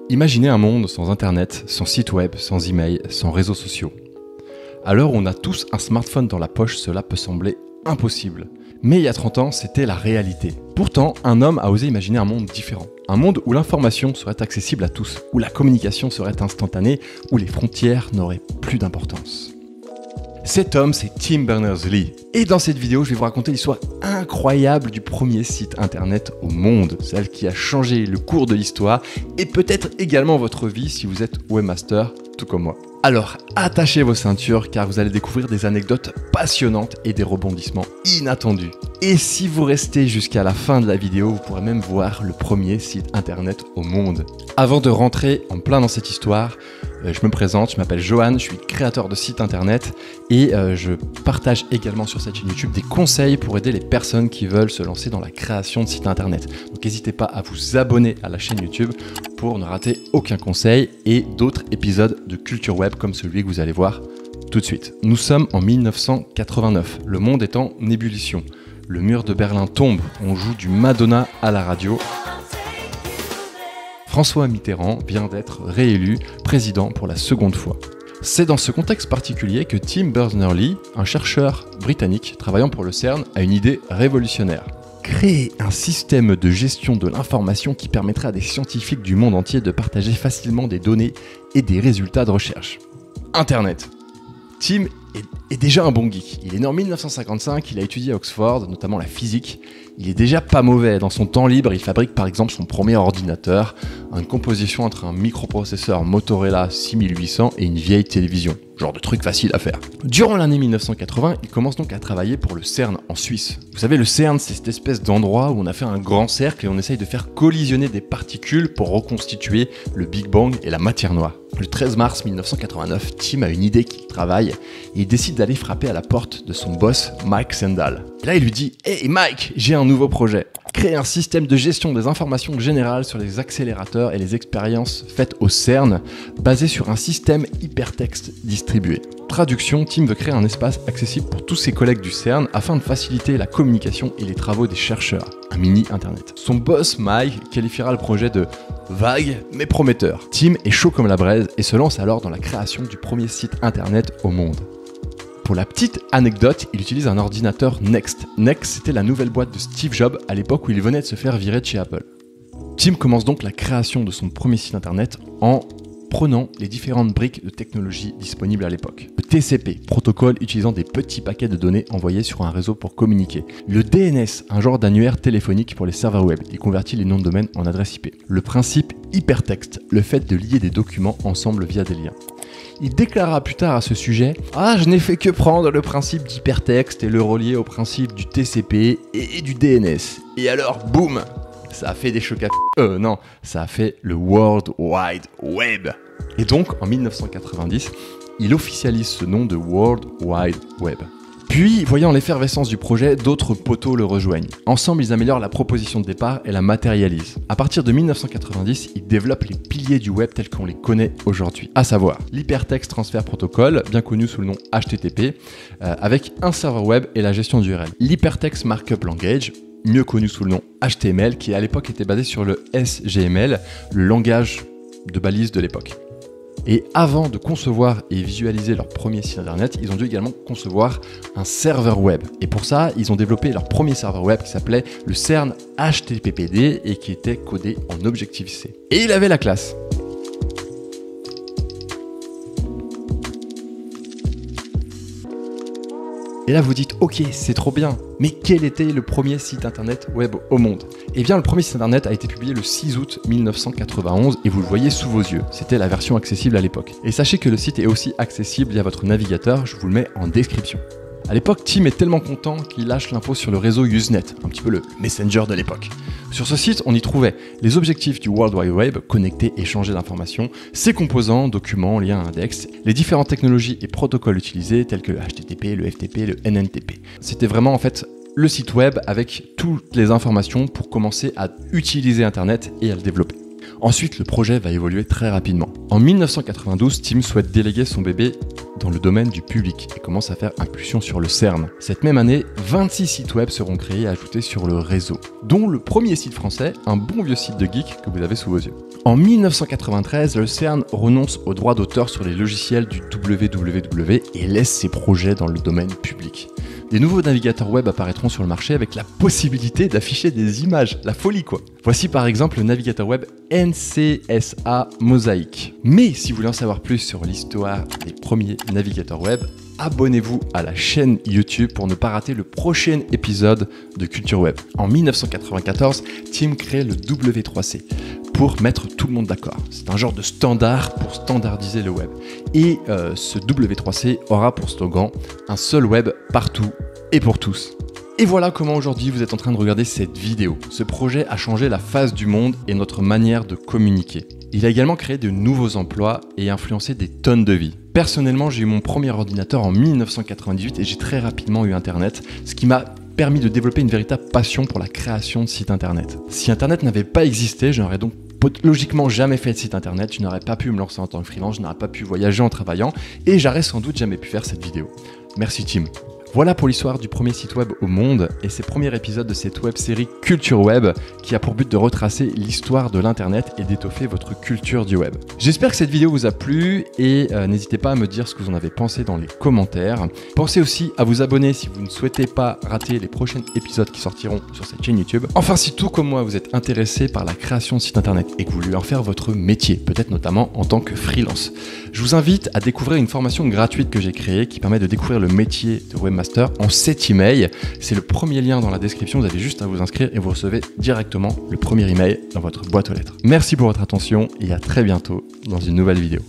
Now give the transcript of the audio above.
Imaginez un monde sans internet, sans site web, sans email, sans réseaux sociaux. À l'heure où on a tous un smartphone dans la poche, cela peut sembler impossible. Mais il y a 30 ans, c'était la réalité. Pourtant, un homme a osé imaginer un monde différent. Un monde où l'information serait accessible à tous, où la communication serait instantanée, où les frontières n'auraient plus d'importance. Cet homme, c'est Tim Berners-Lee. Et dans cette vidéo, je vais vous raconter l'histoire incroyable du premier site internet au monde, celle qui a changé le cours de l'histoire et peut-être également votre vie si vous êtes webmaster, tout comme moi. Alors, attachez vos ceintures car vous allez découvrir des anecdotes passionnantes et des rebondissements inattendus. Et si vous restez jusqu'à la fin de la vidéo, vous pourrez même voir le premier site internet au monde. Avant de rentrer en plein dans cette histoire, je me présente, je m'appelle Johan, je suis créateur de sites internet et je partage également sur cette chaîne YouTube des conseils pour aider les personnes qui veulent se lancer dans la création de sites internet. Donc n'hésitez pas à vous abonner à la chaîne YouTube pour ne rater aucun conseil et d'autres épisodes de Culture Web comme celui que vous allez voir tout de suite. Nous sommes en 1989, le monde est en ébullition. Le mur de Berlin tombe, on joue du Madonna à la radio. François Mitterrand vient d'être réélu président pour la seconde fois. C'est dans ce contexte particulier que Tim Berners-Lee, un chercheur britannique travaillant pour le CERN, a une idée révolutionnaire. Créer un système de gestion de l'information qui permettrait à des scientifiques du monde entier de partager facilement des données et des résultats de recherche. Internet. Tim est déjà un bon geek. Il est né en 1955, il a étudié à Oxford, notamment la physique. Il est déjà pas mauvais. Dans son temps libre, il fabrique par exemple son premier ordinateur, une composition entre un microprocesseur Motorola 6800 et une vieille télévision. Genre de truc facile à faire. Durant l'année 1980, il commence donc à travailler pour le CERN en Suisse. Vous savez, le CERN, c'est cette espèce d'endroit où on a fait un grand cercle et on essaye de faire collisionner des particules pour reconstituer le Big Bang et la matière noire. Le 13 mars 1989, Tim a une idée qu'il travaille et il décide d'aller frapper à la porte de son boss, Mike Sendall. Et là, il lui dit « Hey Mike, j'ai un nouveau projet. Créer un système de gestion des informations générales sur les accélérateurs et les expériences faites au CERN, basé sur un système hypertexte distribué. » Traduction, Tim veut créer un espace accessible pour tous ses collègues du CERN afin de faciliter la communication et les travaux des chercheurs. Un mini-internet. Son boss, Mike, qualifiera le projet de vague mais prometteur. Tim est chaud comme la braise et se lance alors dans la création du premier site internet au monde. Pour la petite anecdote, il utilise un ordinateur Next. Next, c'était la nouvelle boîte de Steve Jobs à l'époque où il venait de se faire virer de chez Apple. Tim commence donc la création de son premier site internet en prenant les différentes briques de technologie disponibles à l'époque. Le TCP, protocole utilisant des petits paquets de données envoyés sur un réseau pour communiquer. Le DNS, un genre d'annuaire téléphonique pour les serveurs web. Il convertit les noms de domaine en adresse IP. Le principe hypertexte, le fait de lier des documents ensemble via des liens. Il déclara plus tard à ce sujet « Ah, je n'ai fait que prendre le principe d'hypertexte et le relier au principe du TCP et du DNS. Et alors, boum, ça a fait des chocs à non, ça a fait le World Wide Web. » Et donc, en 1990, il officialise ce nom de World Wide Web. Puis, voyant l'effervescence du projet, d'autres poteaux le rejoignent. Ensemble, ils améliorent la proposition de départ et la matérialisent. À partir de 1990, ils développent les piliers du web tels qu'on les connaît aujourd'hui, à savoir l'Hypertext Transfer Protocol, bien connu sous le nom HTTP, avec un serveur web et la gestion d'URL. L'Hypertext Markup Language, mieux connu sous le nom HTML, qui à l'époque était basé sur le SGML, le langage de balise de l'époque. Et avant de concevoir et visualiser leur premier site internet, ils ont dû également concevoir un serveur web. Et pour ça, ils ont développé leur premier serveur web qui s'appelait le CERN HTTPD et qui était codé en Objective-C. Et il avait la classe. Et là vous dites, ok, c'est trop bien, mais quel était le premier site internet web au monde? Eh bien le premier site internet a été publié le 6 août 1991 et vous le voyez sous vos yeux, c'était la version accessible à l'époque. Et sachez que le site est aussi accessible via votre navigateur, je vous le mets en description. À l'époque, Tim est tellement content qu'il lâche l'info sur le réseau Usenet, un petit peu le Messenger de l'époque. Sur ce site, on y trouvait les objectifs du World Wide Web, connecter, échanger d'informations, ses composants, documents, liens, index, les différentes technologies et protocoles utilisés tels que le HTTP, le FTP, le NNTP. C'était vraiment en fait le site web avec toutes les informations pour commencer à utiliser Internet et à le développer. Ensuite, le projet va évoluer très rapidement. En 1992, Tim souhaite déléguer son bébé dans le domaine du public et commence à faire impulsion sur le CERN. Cette même année, 26 sites web seront créés et ajoutés sur le réseau, dont le premier site français, un bon vieux site de geek que vous avez sous vos yeux. En 1993, le CERN renonce aux droits d'auteur sur les logiciels du WWW et laisse ses projets dans le domaine public. Des nouveaux navigateurs web apparaîtront sur le marché avec la possibilité d'afficher des images. La folie quoi. Voici par exemple le navigateur web NCSA Mosaic. Mais si vous voulez en savoir plus sur l'histoire des premiers navigateurs web, abonnez-vous à la chaîne YouTube pour ne pas rater le prochain épisode de Culture Web. En 1994, Tim crée le W3C pour mettre tout le monde d'accord. C'est un genre de standard pour standardiser le web. Et ce W3C aura pour slogan « Un seul web partout et pour tous ». Et voilà comment aujourd'hui vous êtes en train de regarder cette vidéo. Ce projet a changé la face du monde et notre manière de communiquer. Il a également créé de nouveaux emplois et influencé des tonnes de vies. Personnellement, j'ai eu mon premier ordinateur en 1998 et j'ai très rapidement eu Internet, ce qui m'a permis de développer une véritable passion pour la création de sites Internet. Si Internet n'avait pas existé, je n'aurais donc logiquement jamais fait de site Internet, je n'aurais pas pu me lancer en tant que freelance, je n'aurais pas pu voyager en travaillant et j'aurais sans doute jamais pu faire cette vidéo. Merci Tim. Voilà pour l'histoire du premier site web au monde et ces premiers épisodes de cette web série Culture Web qui a pour but de retracer l'histoire de l'internet et d'étoffer votre culture du web. J'espère que cette vidéo vous a plu et n'hésitez pas à me dire ce que vous en avez pensé dans les commentaires. Pensez aussi à vous abonner si vous ne souhaitez pas rater les prochains épisodes qui sortiront sur cette chaîne YouTube. Enfin, si tout comme moi vous êtes intéressé par la création de sites internet et que vous voulez en faire votre métier, peut-être notamment en tant que freelance, je vous invite à découvrir une formation gratuite que j'ai créée qui permet de découvrir le métier de webmaster en 7 emails. C'est le premier lien dans la description, vous avez juste à vous inscrire et vous recevez directement le premier email dans votre boîte aux lettres. Merci pour votre attention et à très bientôt dans une nouvelle vidéo.